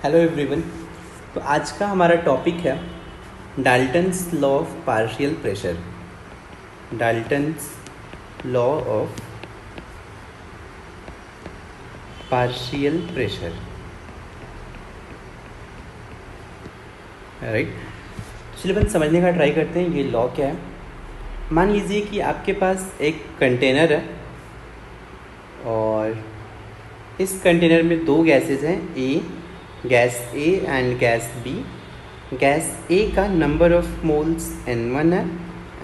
Hello everyone. तो आज का हमारा टॉपिक है Dalton's law of partial pressure. Dalton's law of partial pressure, right. चलिए अपन समझने का ट्राई करते हैं ये लॉ क्या है। मान लीजिए कि आपके पास एक कंटेनर है और इस कंटेनर में दो गैसेज हैं, gas A and gas B. Gas A का नंबर ऑफ मोल्स N1 है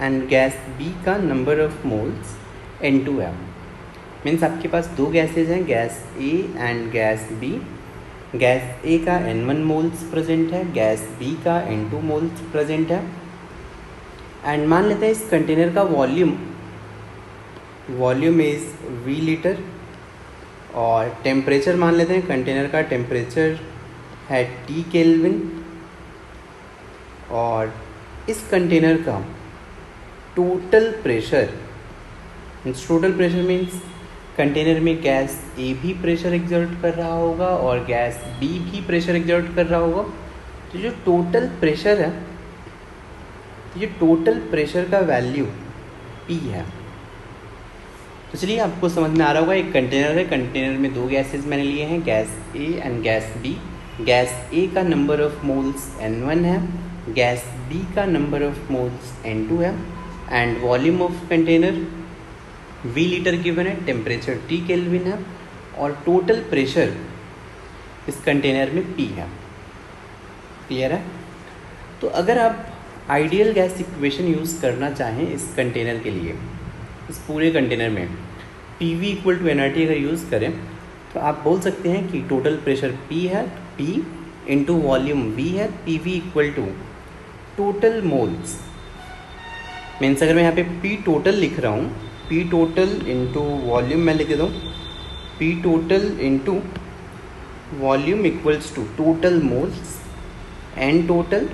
एंड गैस बी का नंबर ऑफ मोल्स N2 है। मीन्स आपके पास दो गैसेज हैं, gas A and gas B. Gas A का N1 मोल्स प्रेजेंट है, गैस बी का N2 मोल्स प्रेजेंट है। एंड मान लेते हैं इस कंटेनर का वॉल्यूम इज़ V लीटर और टेम्परेचर मान लेते हैं कंटेनर का टेम्परेचर है T केल्विन। और इस कंटेनर का टोटल प्रेशर मीन्स कंटेनर में गैस ए भी प्रेशर एक्सर्ट कर रहा होगा और गैस बी भी प्रेशर एक्सर्ट कर रहा होगा। तो जो टोटल प्रेशर है, ये टोटल प्रेशर का वैल्यू P है। तो चलिए आपको समझ में आ रहा होगा, एक कंटेनर है, कंटेनर में दो गैसेस मैंने लिए हैं, gas A and gas B. Gas A का नंबर ऑफ मोल्स N1 है, गैस बी का नंबर ऑफ मोल्स N2 है and volume of container V litre given है, टेम्परेचर T केल्विन है और टोटल प्रेशर इस कंटेनर में P है। क्लियर है? तो अगर आप आइडियल गैस इक्वेशन यूज़ करना चाहें इस कंटेनर के लिए, इस पूरे कंटेनर में PV = nRT अगर यूज़ करें तो आप बोल सकते हैं कि टोटल प्रेशर P है, P इंटू वॉल्यूम V है, PV = टोटल मोल्स। मीन्स अगर मैं यहाँ पे P टोटल लिख रहा हूँ, P टोटल इंटू वॉल्यूम मैं लिख देता हूँ, P total into volume equals to total moles N total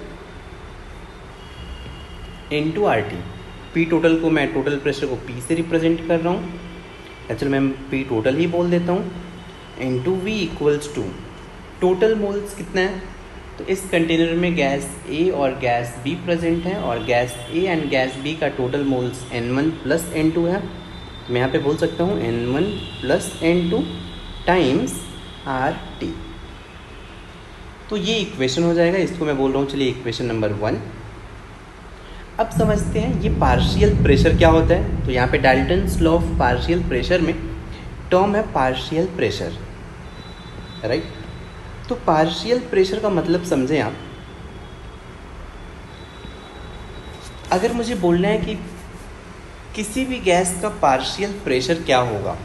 into RT। P total को मैं टोटल प्रेशर को P से रिप्रेजेंट कर रहा हूँ, एक्चुअली मैं P टोटल ही बोल देता हूँ, into V equals to total moles कितना है। तो इस कंटेनर में गैस A और गैस B प्रेजेंट है और gas A and gas B का टोटल मोल्स N1 + N2 है। तो मैं यहाँ पे बोल सकता हूँ N1 + N2 टाइम्स RT। तो ये इक्वेशन हो जाएगा, इसको मैं बोल रहा हूँ चलिए इक्वेशन नंबर 1। अब समझते हैं ये पार्शियल प्रेशर क्या होता है। तो यहाँ पे Dalton's law of partial pressure में टर्म है पार्शियल प्रेशर, राइट। तो पार्शियल प्रेशर का मतलब समझें आप। अगर मुझे बोलना है कि किसी भी गैस का पार्शियल प्रेशर क्या होगा,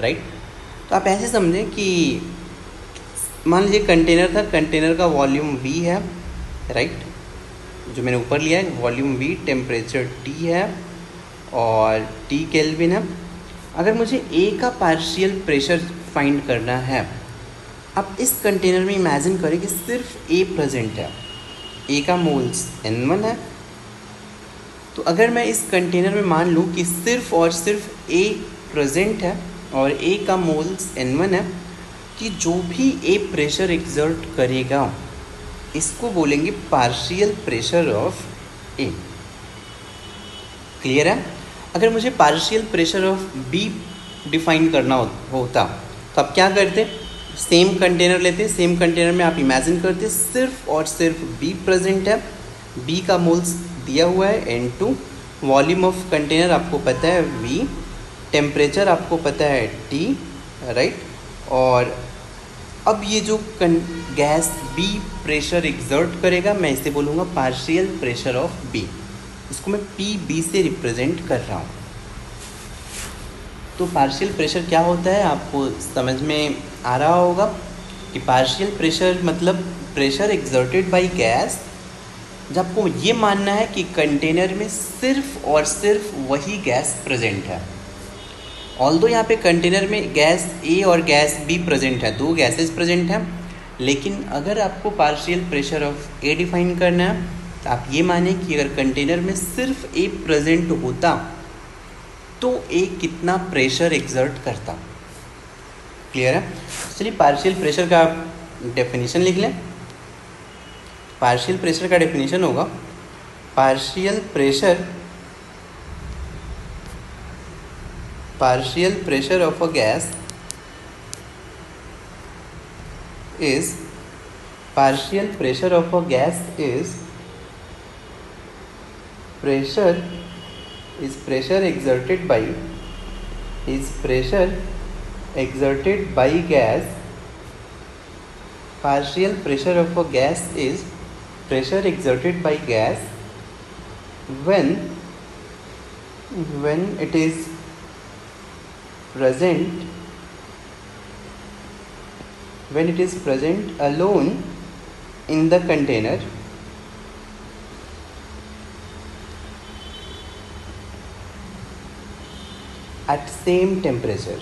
राइट, तो आप ऐसे समझें कि मान लीजिए कंटेनर था, कंटेनर का वॉल्यूम V है, राइट, जो मैंने ऊपर लिया है वॉल्यूम V, टेम्परेचर T है और T केल्विन है। अगर मुझे A का पार्शियल प्रेशर फाइंड करना है, अब इस कंटेनर में इमेजिन करें कि सिर्फ A प्रेजेंट है, A का मोल्स N1 है। तो अगर मैं इस कंटेनर में मान लूँ कि सिर्फ और सिर्फ A प्रेजेंट है और A का मोल्स N1 है, कि जो भी A प्रेशर एक्सर्ट करेगा इसको बोलेंगे partial pressure of A। Clear है? अगर मुझे partial pressure of B define करना होता तो आप क्या करते? सेम कंटेनर लेते, सेम कंटेनर में आप इमेजिन करते सिर्फ और सिर्फ B प्रेजेंट है, B का मोल्स दिया हुआ है N2, वॉल्यूम ऑफ कंटेनर आपको पता है V, टेम्परेचर आपको पता है T, राइट। और अब ये जो गैस B प्रेशर एक्सर्ट करेगा, मैं इसे बोलूँगा पार्शियल प्रेशर ऑफ B। इसको मैं PB से रिप्रेजेंट कर रहा हूँ। तो पार्शियल प्रेशर क्या होता है आपको समझ में आ रहा होगा कि पार्शियल प्रेशर मतलब प्रेशर एक्सर्टेड बाय गैस, जब आपको ये मानना है कि कंटेनर में सिर्फ और सिर्फ वही गैस प्रेजेंट है। ऑल्दो यहाँ पे कंटेनर में गैस A और गैस B प्रेजेंट है, दो गैसेस प्रेजेंट हैं, लेकिन अगर आपको partial pressure of A define करना है तो आप ये माने कि अगर कंटेनर में सिर्फ A प्रेजेंट होता तो A कितना प्रेशर एक्सर्ट करता। क्लियर है? चलिए पार्शियल प्रेशर का डेफिनेशन लिख लें। पार्शियल प्रेशर का डेफिनेशन होगा partial pressure of a gas is partial pressure of a gas is pressure exerted by gas. Partial pressure of a gas is pressure exerted by gas when it is present alone in the container at same temperature.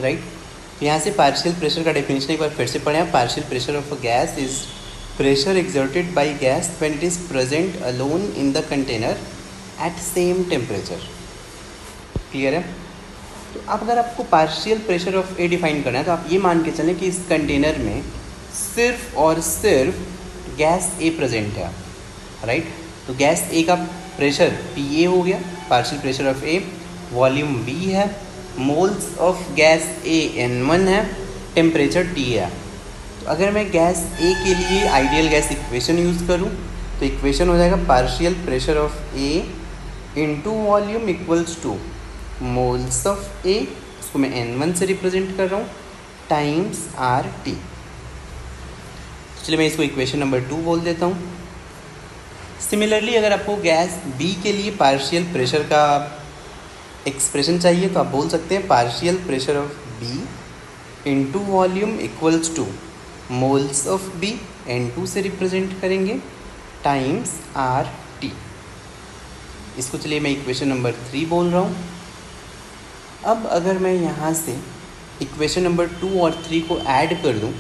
Right. तो यहाँ से partial pressure का definition एक बार फिर से पढ़ें। Partial pressure of a gas is pressure exerted by gas when it is present alone in the container at same temperature. Clear है। तो अब अगर आपको partial pressure of A define करना है तो आप ये मान के चलें कि इस कंटेनर में सिर्फ और सिर्फ गैस ए प्रेजेंट है, राइट। तो गैस ए का प्रेशर पी ए हो गया, partial pressure of A, volume B है, moles of gas A N1 है, टेम्परेचर टी है। तो अगर मैं गैस ए के लिए आइडियल गैस इक्वेशन यूज़ करूं तो इक्वेशन हो जाएगा partial pressure of A into volume equals to moles of A, उसको मैं N1 से रिप्रेजेंट कर रहा हूँ, टाइम्स आर टी। चलिए मैं इसको इक्वेशन नंबर 2 बोल देता हूँ। सिमिलरली अगर आपको गैस बी के लिए पार्शियल प्रेशर का एक्सप्रेशन चाहिए तो आप बोल सकते हैं partial pressure of B into volume equals to moles of B, N2 से रिप्रेजेंट करेंगे, टाइम्स आर टी। इसको चलिए मैं इक्वेशन नंबर 3 बोल रहा हूँ। अब अगर मैं यहाँ से इक्वेशन नंबर 2 और 3 को ऐड कर दूँ,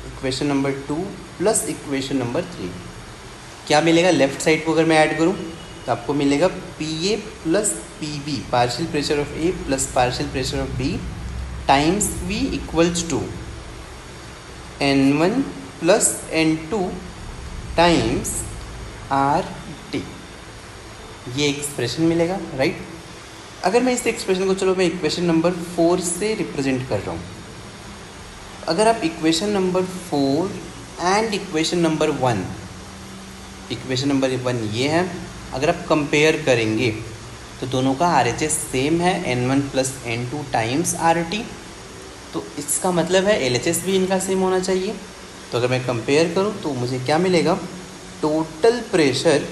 equation number 2 plus equation number 3, क्या मिलेगा? लेफ्ट साइड को अगर मैं ऐड करूँ तो आपको मिलेगा P A plus P B, partial pressure of A plus partial pressure of B, times V equals to N1 plus N2 times R T. ये एक्सप्रेशन मिलेगा, राइट। अगर मैं इस एक्सप्रेशन को चलो मैं इक्वेशन नंबर 4 से रिप्रेजेंट कर रहा हूँ। अगर आप equation number 4 and equation number 1, equation number 1 ये है, अगर आप कंपेयर करेंगे तो दोनों का RHS सेम है, N1 plus N2 times R T. तो इसका मतलब है LHS भी इनका सेम होना चाहिए। तो अगर मैं कंपेयर करूं तो मुझे क्या मिलेगा? Total pressure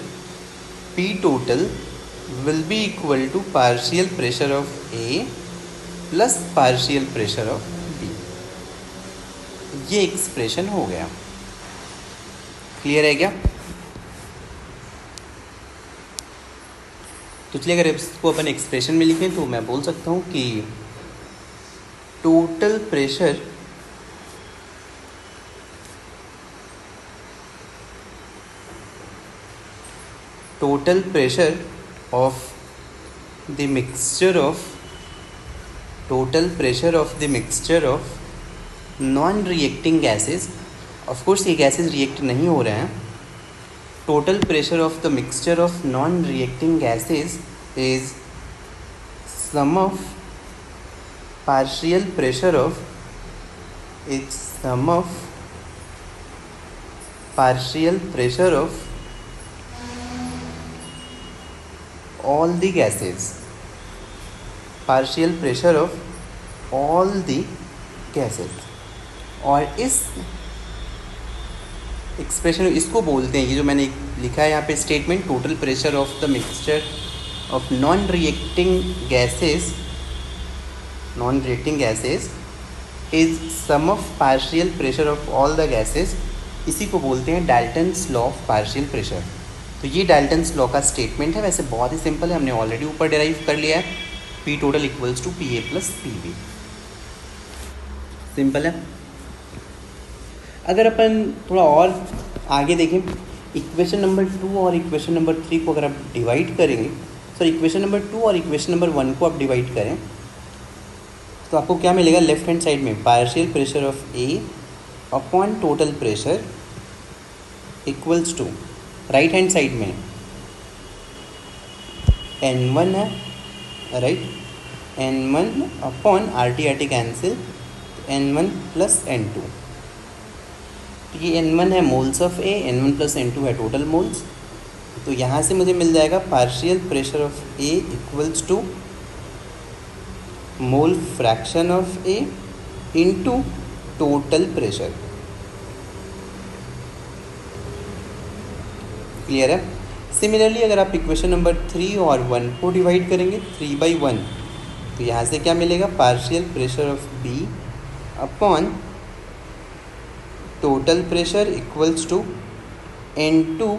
P total will be equal to partial pressure of A plus partial pressure of B। ये एक्सप्रेशन हो गया। क्लियर है क्या? तो चलिए अगर इसको अपन एक्सप्रेशन में लिखें तो मैं बोल सकता हूँ कि total pressure of the mixture of non reacting gases, of course ये गैसेस रिएक्ट नहीं हो रहे हैं। Total pressure of the mixture of non reacting gases is sum of partial pressure of all the gases, और इस expression इसको बोलते हैं, ये जो मैंने लिखा है यहाँ पे statement, total pressure of the mixture of non reacting gases is sum of partial pressure of all the gases. इसी को बोलते हैं Dalton's law of partial pressure. तो ये डाल्टन्स लॉ का स्टेटमेंट है। वैसे बहुत ही सिंपल है, हमने ऑलरेडी ऊपर डिराइव कर लिया है, P total equals to P A plus P B. Simple है। अगर अपन थोड़ा और आगे देखें इक्वेशन नंबर 2 और इक्वेशन नंबर 3 को अगर आप डिवाइड करेंगे, सॉरी इक्वेशन नंबर 2 और इक्वेशन नंबर 1 को आप डिवाइड करें तो आपको क्या मिलेगा? लेफ्ट हैंड साइड में partial pressure of A upon total pressure equals to, right hand side में N1 है, right, N1 upon RT cancel, N1 plus N2। तो ये N1 है moles of A, N1 plus N2 है total moles. तो यहाँ से मुझे मिल जाएगा partial pressure of A equals to mole fraction of A into total pressure. Clear है? सिमिलरली अगर आप इक्वेशन नंबर 3 और 1 को डिवाइड करेंगे 3/1, तो यहाँ से क्या मिलेगा? Partial pressure of B upon total pressure equals to N2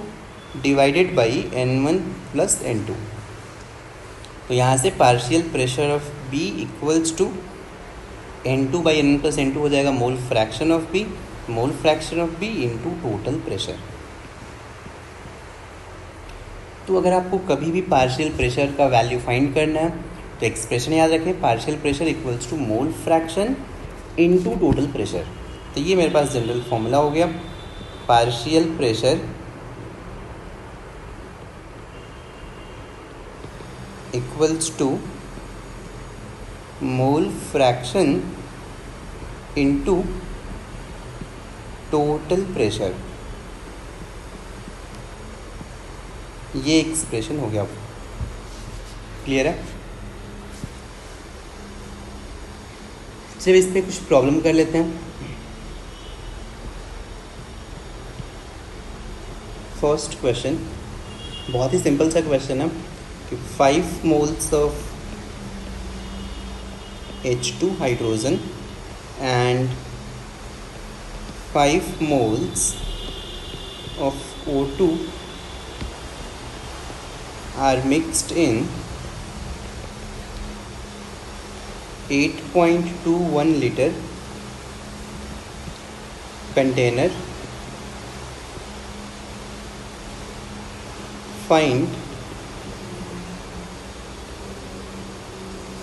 divided by N1 plus N2। तो यहाँ से partial pressure of B equals to N2 by N1 plus N2 हो जाएगा mole fraction of B, mole fraction of B into total pressure. तो अगर आपको कभी भी पार्शियल प्रेशर का वैल्यू फाइंड करना है तो एक्सप्रेशन याद रखें, partial pressure equals to mole fraction into total pressure. तो ये मेरे पास जनरल फॉर्मूला हो गया, partial pressure equals to mole fraction into total pressure. ये एक्सप्रेशन हो गया। क्लियर है? चलिए इस पर कुछ प्रॉब्लम कर लेते हैं। फर्स्ट क्वेश्चन बहुत ही सिंपल सा क्वेश्चन है कि 5 moles of H2 hydrogen and 5 moles of O2 are mixed in 8.21 liter container. Find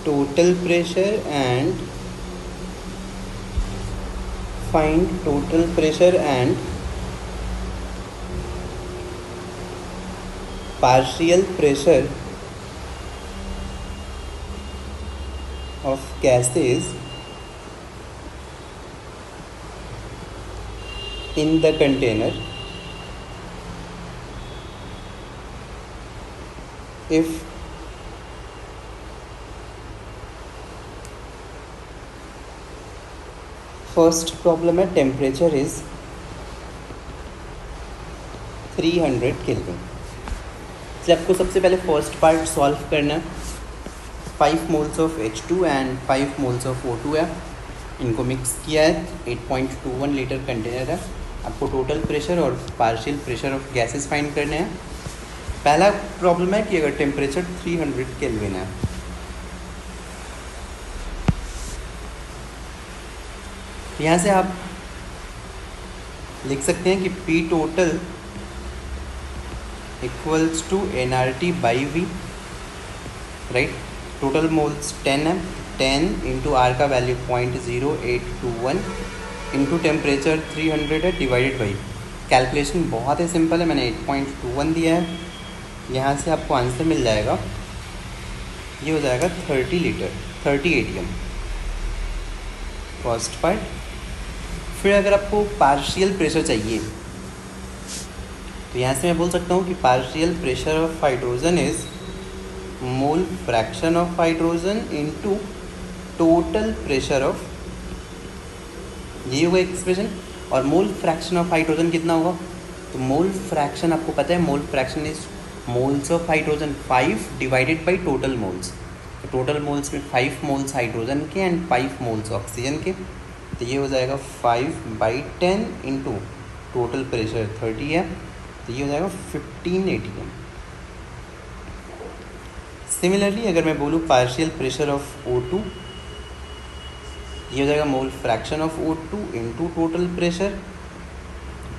total pressure and partial pressure of gases in the container if first problem है temperature is 300 Kelvin। इसलिए आपको सबसे पहले first part solve करना है। 5 moles of H2 and 5 moles of O2 है, इनको mix किया है, 8.21 लीटर कंटेनर है। आपको टोटल प्रेशर और partial pressure of gases find करने हैं। पहला प्रॉब्लम है कि अगर टेम्परेचर 300 केल्विन है, यहाँ से आप लिख सकते हैं कि P total equals to nRT by V, right. Total moles 10 है, 10 इंटू R का वैल्यू 0.0821 इंटू टेम्परेचर 300 है डिवाइडेड बाई, कैलकुलेशन बहुत ही सिंपल है, मैंने 8.21 दिया है। यहाँ से आपको आंसर मिल जाएगा, ये हो जाएगा 30 लीटर 30 ATM फर्स्ट पार्ट। फिर अगर आपको पार्शियल प्रेशर चाहिए तो यहाँ से मैं बोल सकता हूँ कि partial pressure of hydrogen is mole fraction of hydrogen into total pressure of, ये होगा एक्सप्रेशन। और मोल फ्रैक्शन ऑफ हाइड्रोजन कितना होगा? तो मोल फ्रैक्शन आपको पता है, mole fraction is moles of hydrogen 5 divided by total moles. तो टोटल मोल्स में 5 मोल्स हाइड्रोजन के एंड 5 मोल्स ऑक्सीजन के, तो ये हो जाएगा 5/10 इंटू टोटल प्रेशर 30 है, तो ये हो जाएगा 15 ATM। सिमिलरली अगर मैं बोलूँ पार्शियल प्रेशर ऑफ O2, ये हो जाएगा mole fraction of O2 into total pressure,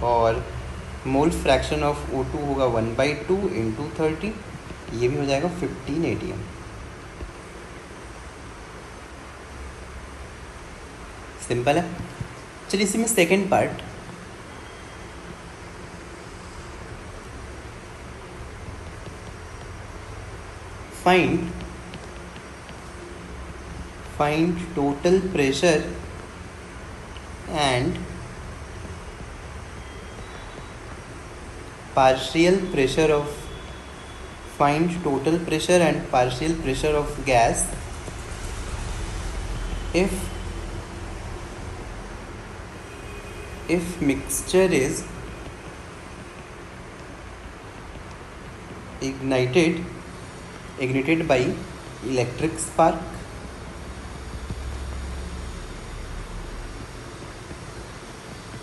और मोल फ्रैक्शन ऑफ O2 होगा 1/2 इंटू 30, ये भी हो जाएगा 15 ATM। सिंपल है। चलिए इसी में second part, find total pressure and partial pressure of gas if mixture is ignited by electric spark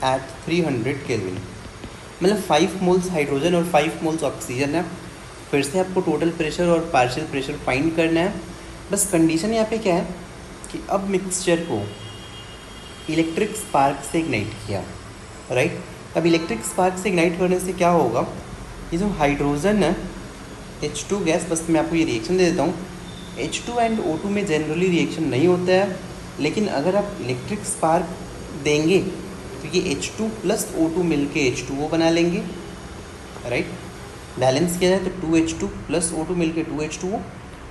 at 300 kelvin. मतलब 5 मोल्स हाइड्रोजन और 5 मोल्स ऑक्सीजन है। फिर से आपको टोटल प्रेशर और पार्शियल प्रेशर फाइंड करना है। बस कंडीशन यहाँ पे क्या है कि अब मिक्सचर को इलेक्ट्रिक स्पार्क से इग्नाइट किया, राइट। अब इलेक्ट्रिक स्पार्क से इग्नाइट करने से क्या होगा, ये जो हाइड्रोजन है H2 गैस, बस मैं आपको ये रिएक्शन दे देता हूँ। H2 एंड O2 में जनरली रिएक्शन नहीं होता है, लेकिन अगर आप इलेक्ट्रिक स्पार्क देंगे तो ये H2 प्लस O2 मिल के H2O बना लेंगे, राइट। बैलेंस किया जाए तो 2H2 प्लस O2 मिल के 2H2O।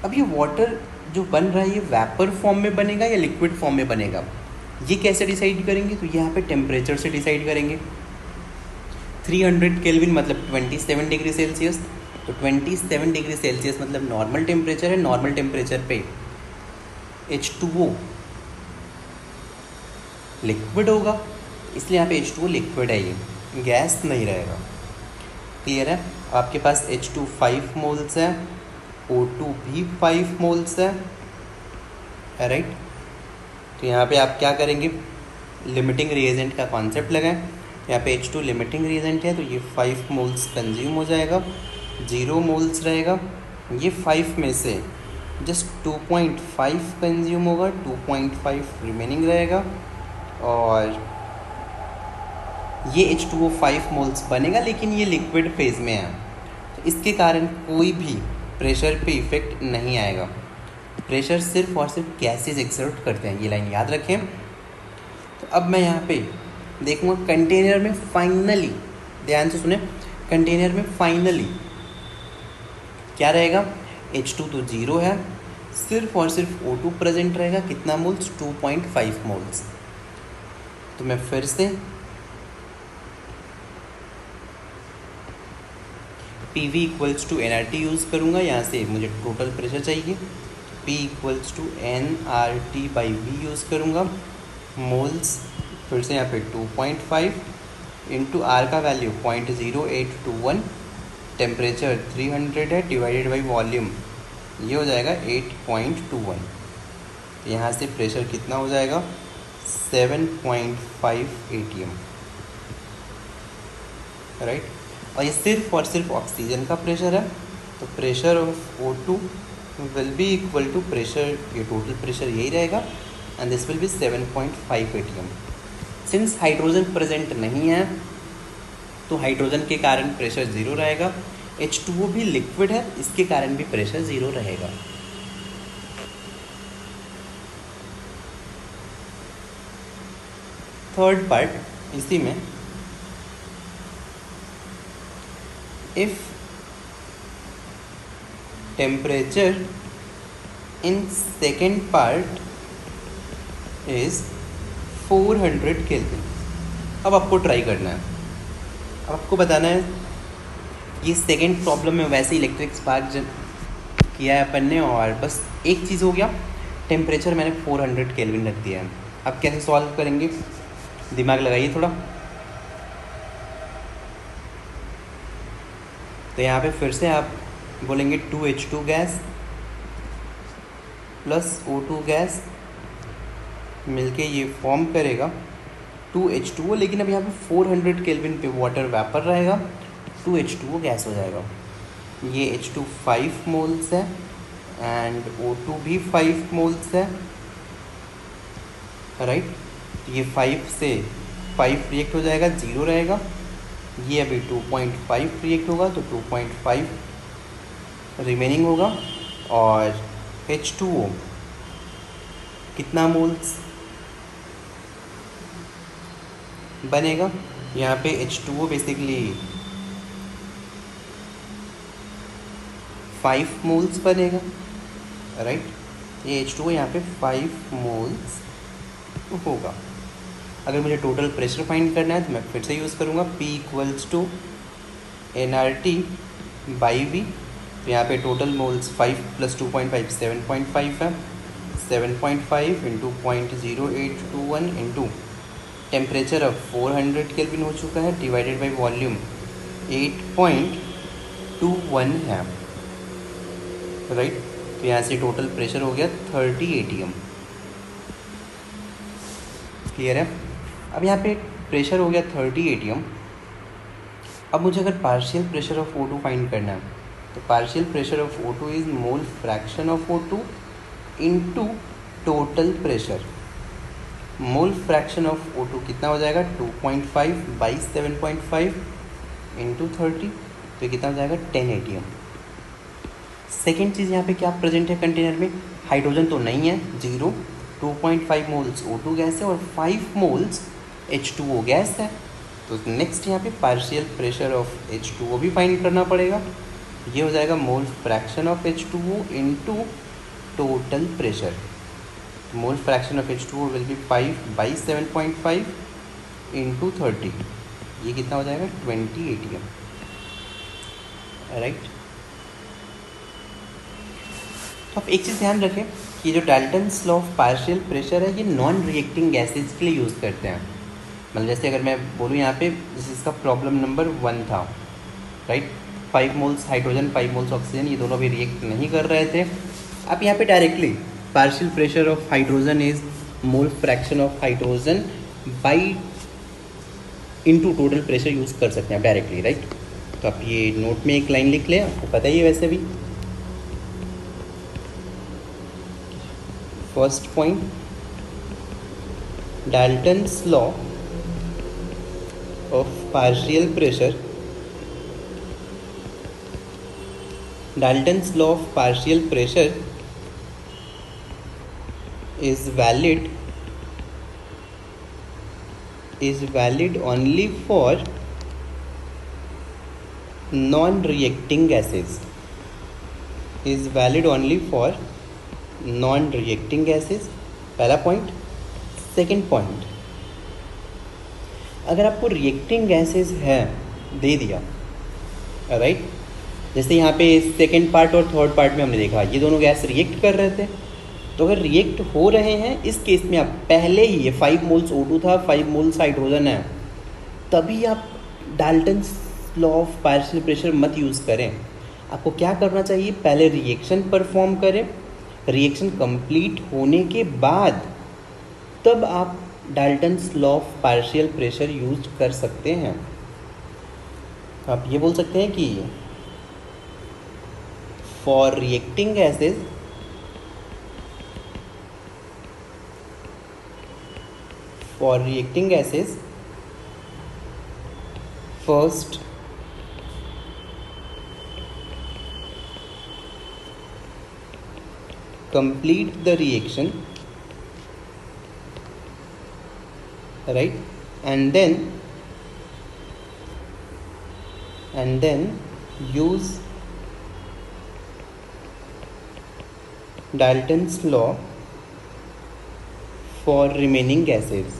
अब ये वाटर जो बन रहा है ये वेपर फॉर्म में बनेगा या लिक्विड फॉर्म में बनेगा, ये कैसे डिसाइड करेंगे, तो यहाँ पे टेम्परेचर से डिसाइड करेंगे। 300 केल्विन मतलब 27 डिग्री सेल्सियस, तो 27 डिग्री सेल्सियस मतलब नॉर्मल टेम्परेचर है। नॉर्मल टेम्परेचर पे H2O लिक्विड होगा, इसलिए यहाँ पे H2O लिक्विड है, ये गैस नहीं रहेगा। क्लियर है। आपके पास H2 5 मोल्स है, O2 भी 5 मोल्स है, राइट। तो यहाँ पे आप क्या करेंगे, लिमिटिंग रिएजेंट का कॉन्सेप्ट लगाएं। यहाँ पे H2 लिमिटिंग रिएजेंट है तो ये 5 मोल्स कंज्यूम हो जाएगा, 0 मोल्स रहेगा। ये 5 में से जस्ट 2.5 कंज्यूम होगा, 2.5 रिमेनिंग रहेगा, और ये H2O 5 मोल्स बनेगा, लेकिन ये लिक्विड फेज में है, तो इसके कारण कोई भी प्रेशर पे इफेक्ट नहीं आएगा। प्रेशर सिर्फ और सिर्फ गैसेज एक्सर्ट करते हैं, ये लाइन याद रखें। तो अब मैं यहाँ पे देखूँगा कंटेनर में फाइनली, ध्यान से सुने, कंटेनर में फाइनली क्या रहेगा, H2 तो 0 है, सिर्फ और सिर्फ O2 प्रेजेंट रहेगा। कितना मोल्स, 2.5 मोल्स। तो मैं फिर से PV equals to nRT use करूँगा। यहाँ से मुझे टोटल प्रेशर चाहिए, P equals to nRT/V use करूँगा। मोल्स फिर से यहाँ पे 2.5 इंटू R का वैल्यू 0.0821, टेम्परेचर 300 है, डिवाइडेड बाई वॉल्यूम, ये हो जाएगा 8.21। तो यहाँ से प्रेशर कितना हो जाएगा, 7.5 ATM, राइट। और ये सिर्फ और सिर्फ ऑक्सीजन का प्रेशर है, तो pressure of O2 will be equal to pressure, ये टोटल प्रेशर यही रहेगा, and this will be 7.5 ATM। Since hydrogen present नहीं है तो हाइड्रोजन के कारण प्रेशर 0 रहेगा। H2O भी लिक्विड है, इसके कारण भी प्रेशर 0 रहेगा। थर्ड पार्ट इसी में, if temperature in second part is 400 kelvin. अब आपको ट्राई करना है, अब आपको बताना है, ये सेकेंड प्रॉब्लम में वैसे इलेक्ट्रिक स्पार्क किया है अपन ने, और बस एक चीज़ हो गया, टेम्परेचर मैंने 400 केल्विन रख दिया है। अब कैसे सॉल्व करेंगे, दिमाग लगाइए थोड़ा। तो यहाँ पे फिर से आप बोलेंगे 2H2 gas plus O2 gas मिलके ये फॉर्म करेगा 2H2O, लेकिन अब यहाँ पे 400 केल्विन पे वाटर वेपर रहेगा, 2H2O गैस हो जाएगा। ये H2 5 मोल्स है एंड O2 भी 5 मोल्स है, राइट। ये 5 से 5 रिएक्ट हो जाएगा, 0 रहेगा, ये अभी 2.5 रिएक्ट होगा तो 2.5 रिमेनिंग होगा। और H2O कितना मोल्स बनेगा? यहाँ पे H2O बेसिकली 5 मोल्स बनेगा, राइट। ये H2O यहाँ पे 5 मोल्स होगा। अगर मुझे टोटल प्रेशर फाइंड करना है तो मैं फिर से यूज़ करूँगा P equals to nRT by V। तो यहाँ पे टोटल मोल्स 5 + 2.5 7.5 है। 7.5 इंटू 0.0821 इंटू टेम्परेचर अब 400 केल्विन हो चुका है, डिवाइडेड बाई वॉल्यूम 8.21 है, राइट। तो यहाँ से टोटल प्रेशर हो गया 30 atm। क्लियर है? अब यहाँ पे प्रेशर हो गया 30 atm। अब मुझे अगर partial pressure of O2 find करना है तो partial pressure of O2 is mole fraction of O2 into total pressure. Mole fraction of O2 कितना हो जाएगा? 2.5 बाई 7.5 इंटू 30, तो कितना हो जाएगा? 10 atm। सेकेंड चीज़ यहाँ पे क्या प्रेजेंट है कंटेनर में? हाइड्रोजन तो नहीं है, 0। 2.5 मोल्स O2 गैस है और 5 मोल्स H2O गैस है। तो नेक्स्ट यहाँ पे पार्शियल प्रेशर ऑफ H2O भी फाइंड करना पड़ेगा। ये हो जाएगा mole fraction of H2O into total pressure. Mole fraction of H2O will be 5 by 7.5 into 30। ये कितना हो जाएगा? 20 atm, राइट। तो आप एक चीज़ ध्यान रखें कि जो Dalton's law of partial pressure है ये नॉन रिएक्टिंग गैसेज के लिए यूज़ करते हैं। मतलब जैसे अगर मैं बोलूँ यहाँ पे जिसका प्रॉब्लम नंबर 1 था, right, 5 moles hydrogen 5 moles oxygen, ये दोनों भी रिएक्ट नहीं कर रहे थे। आप यहाँ पे directly partial pressure of hydrogen is mole fraction of hydrogen by into total pressure use कर सकते हैं डायरेक्टली, राइट। तो आप ये नोट में एक लाइन लिख लें, आपको पता ही है वैसे भी। First point, Dalton's law of partial pressure, Dalton's law of partial pressure is valid only for non-reacting gases. Is valid only for non-reacting gases, पहला पॉइंट। सेकेंड पॉइंट, अगर आपको रिएक्टिंग गैसेस है दे दिया, राइट, जैसे यहाँ पे सेकेंड पार्ट और third part में हमने देखा ये दोनों गैस रिएक्ट कर रहे थे, तो अगर रिएक्ट हो रहे हैं इस केस में आप पहले ही, ये 5 मोल्स O2 था, 5 मोल्स हाइड्रोजन है, तभी आप Dalton's law of partial pressure मत यूज़ करें। आपको क्या करना चाहिए? पहले रिएक्शन परफॉर्म करें, रिएक्शन कंप्लीट होने के बाद तब आप Dalton's law of partial pressure use कर सकते हैं। आप ये बोल सकते हैं कि for reacting gases first complete the reaction, right, and then use Dalton's law for remaining gases।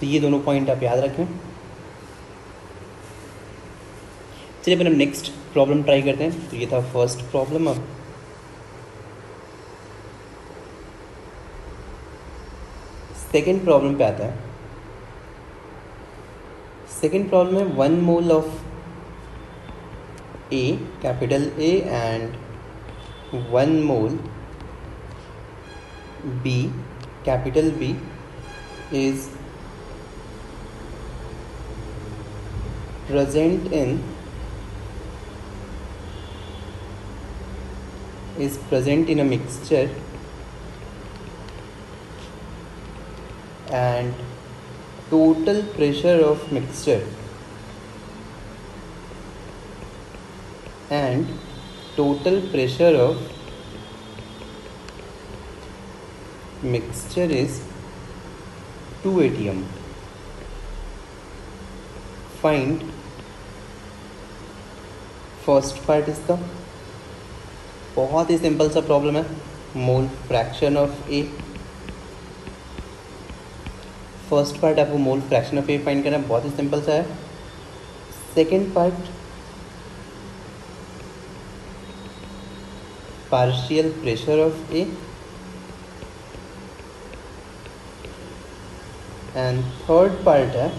तो ये दोनों पॉइंट आप याद रखें। चलिए फिर हम नेक्स्ट प्रॉब्लम ट्राई करते हैं। तो ये था फर्स्ट प्रॉब्लम। अब सेकेंड प्रॉब्लम पे आता है। सेकेंड प्रॉब्लम है 1 mole of A, capital A, and 1 mole B, capital B, is present in a mixture and total pressure of mixture and total pressure of mixture is 2 atm. Find first part इसका बहुत ही simple सा problem है, mole fraction of A. First part आपको mole fraction of A find करना है, बहुत ही सिंपल सा है। Second part partial pressure of A and third part है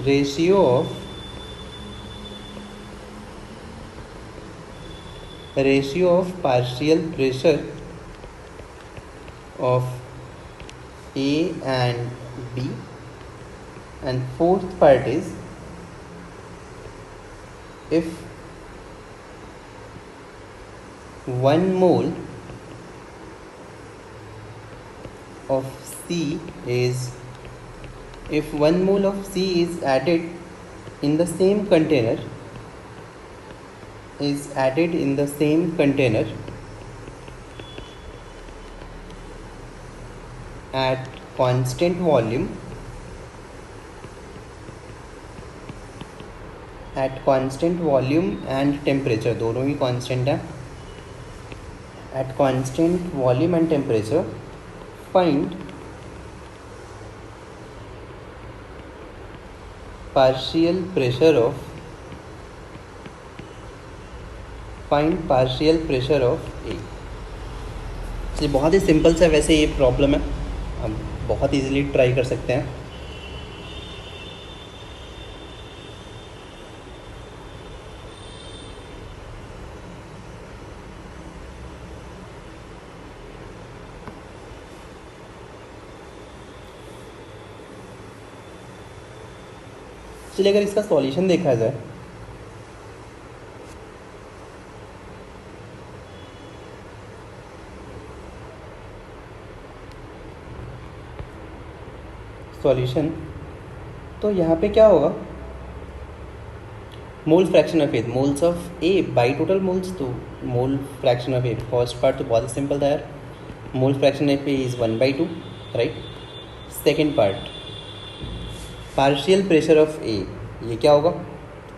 ratio of partial pressure of A and B, and fourth part is if 1 mole of C is added in the same container at constant volume and temperature, दोनों ही constant है, at constant volume and temperature find partial pressure of A। ये बहुत ही simple सा वैसे ये problem है, हम बहुत इजीली ट्राई कर सकते हैं। चलिए अगर इसका सॉल्यूशन देखा जाए, सॉल्यूशन तो यहाँ पे क्या होगा, mole fraction of A, moles of A by total moles, तो mole fraction of A first part तो बहुत ही सिंपल था यार, mole fraction of A is 1/2, right. Second part partial pressure of A, ये क्या होगा,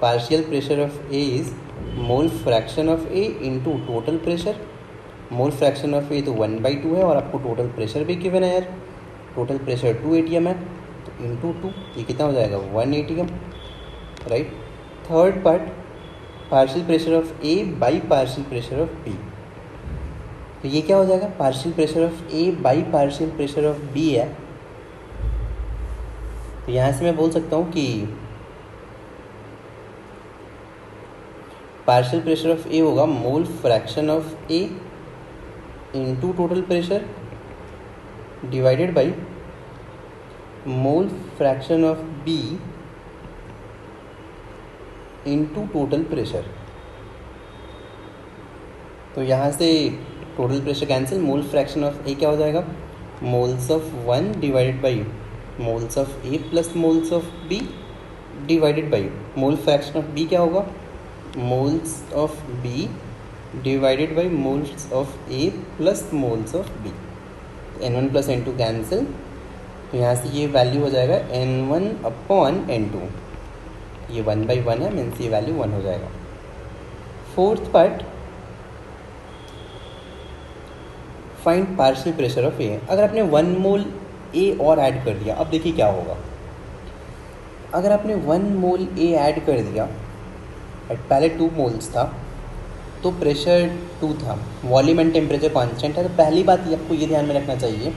partial pressure of A is mole fraction of A into total pressure. Mole fraction of A तो 1/2 है और आपको टोटल प्रेशर भी गिवन है यार, टोटल प्रेशर 2 atm है, तो इंटू 2 ये कितना हो जाएगा 1 atm, right. Third part partial pressure of A by partial pressure of B, तो ये क्या हो जाएगा, partial pressure of A by partial pressure of B है, तो यहाँ से मैं बोल सकता हूँ कि पार्शियल प्रेशर ऑफ ए होगा mole fraction of A into total pressure divided by mole fraction of B into total pressure. तो यहाँ से total pressure cancel, mole fraction of A क्या हो जाएगा, moles of 1 divided by moles of A plus moles of B divided by mole fraction of B क्या होगा, moles of B divided by moles of A plus moles of B. N1 plus N2 cancel, तो यहाँ से ये value हो जाएगा N1/N2, ये 1/1 है, मीन्स ये वैल्यू 1 हो जाएगा। Fourth part find partial pressure of A. अगर आपने 1 मोल ए और ऐड कर दिया, अब देखिए क्या होगा, अगर आपने 1 मोल ए ऐड कर दिया, पहले 2 मोल्स था तो प्रेशर 2 था, वॉल्यूम एंड टेम्परेचर कांस्टेंट है, तो पहली बात ये आपको ये ध्यान में रखना चाहिए,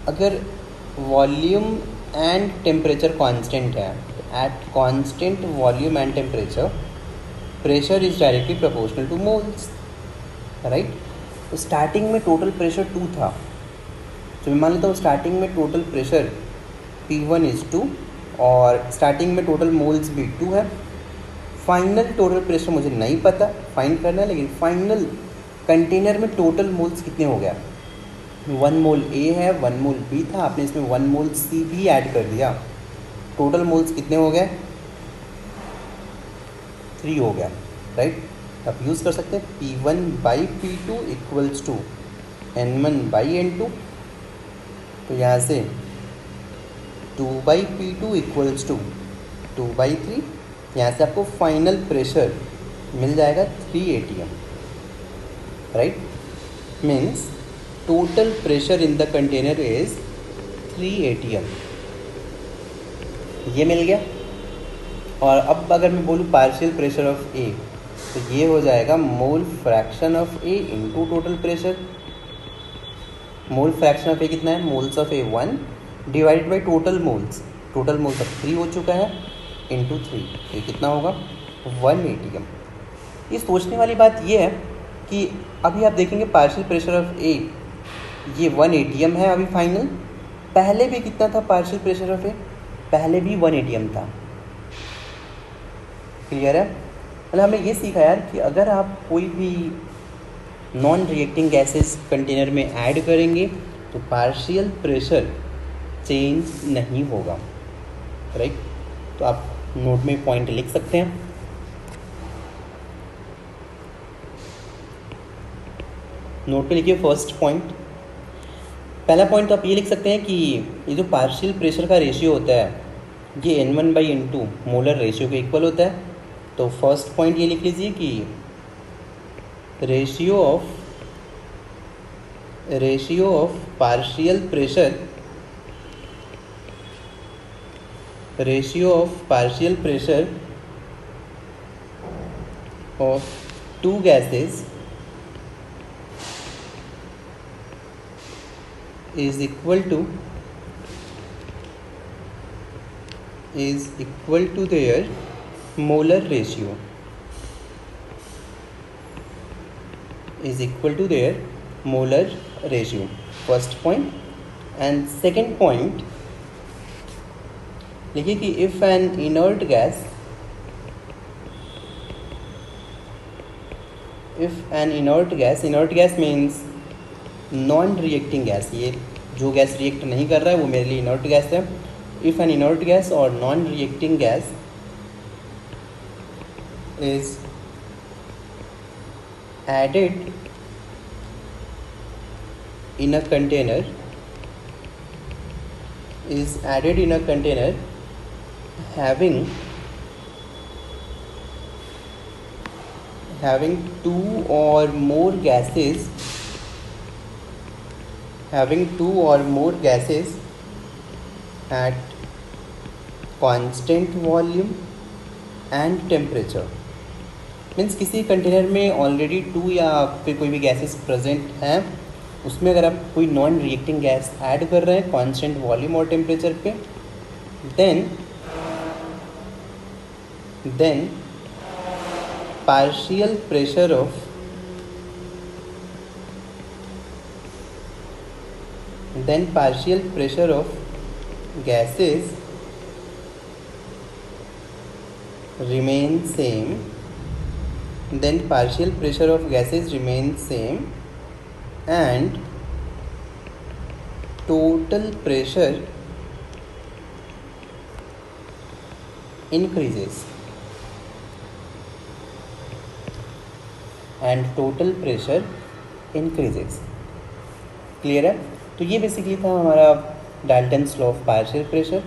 अगर वॉल्यूम एंड टेम्परेचर कांस्टेंट है, at constant volume and temperature pressure is directly proportional two moles, right. तो स्टार्टिंग में टोटल प्रेशर 2 था, तो मैं मान लेता हूँ स्टार्टिंग में टोटल प्रेशर P1 इज़ 2 और स्टार्टिंग में टोटल मोल्स भी 2 है, फाइनल टोटल प्रेशर मुझे नहीं पता, फाइंड करना है, लेकिन फाइनल कंटेनर में टोटल मोल्स कितने हो गया, 1 मोल ए है, 1 मोल बी था, आपने इसमें 1 मोल सी भी ऐड कर दिया, टोटल मोल्स कितने हो गए, 3 हो गया, राइट। आप यूज़ कर सकते हैं P1/P2 इक्वल्स टू N1/N2, तो यहाँ से 2/P2 इक्वल्स टू 2/3, यहाँ से आपको फाइनल प्रेशर मिल जाएगा 3 atm, right. Means total pressure in the container is 3 atm, ये मिल गया। और अब अगर मैं बोलूँ पार्शियल प्रेशर ऑफ ए, तो ये हो जाएगा mole fraction of A into total pressure. Mole fraction of A कितना है, moles of A 1 divided by total moles अब 3 हो चुका है, इंटू 3, ये कितना होगा 1 atm। ये सोचने वाली बात ये है कि अभी आप देखेंगे पार्शियल प्रेशर ऑफ ए ये 1 atm है अभी फाइनल, पहले भी कितना था पार्शियल प्रेशर ऑफ ए, पहले भी 1 atm था। क्लियर है। मतलब हमने ये सीखा यार कि अगर आप कोई भी नॉन रिएक्टिंग गैसेस कंटेनर में ऐड करेंगे तो पार्शियल प्रेशर चेंज नहीं होगा, राइट। तो आप नोट में पॉइंट लिख सकते हैं। नोट पे लिखिए फर्स्ट पॉइंट। पहला पॉइंट तो आप ये लिख सकते हैं कि ये जो पार्शियल प्रेशर का रेशियो होता है ये N1/N2 मोलर रेशियो के इक्वल होता है। तो फर्स्ट पॉइंट ये लिख लीजिए कि ratio of partial pressure of 2 gases is equal to their molar ratio, first point। and second point लिखिए कि if an inert gas means non reacting gas, ये जो गैस रिएक्ट नहीं कर रहा है वो मेरे लिए इनर्ट गैस है। इफ़ एन इनर्ट गैस और non reacting gas is added in a container having two or more gases at constant volume and temperature। Means किसी कंटेनर में ऑलरेडी 2 या फिर कोई भी गैसेस प्रेजेंट हैं, उसमें अगर आप कोई नॉन रिएक्टिंग गैस ऐड कर रहे हैं कांस्टेंट वॉल्यूम और टेम्परेचर पे, then partial pressure of gases remain same, and total pressure increases, clear है। तो ये बेसिकली था हमारा Dalton's law of partial pressure.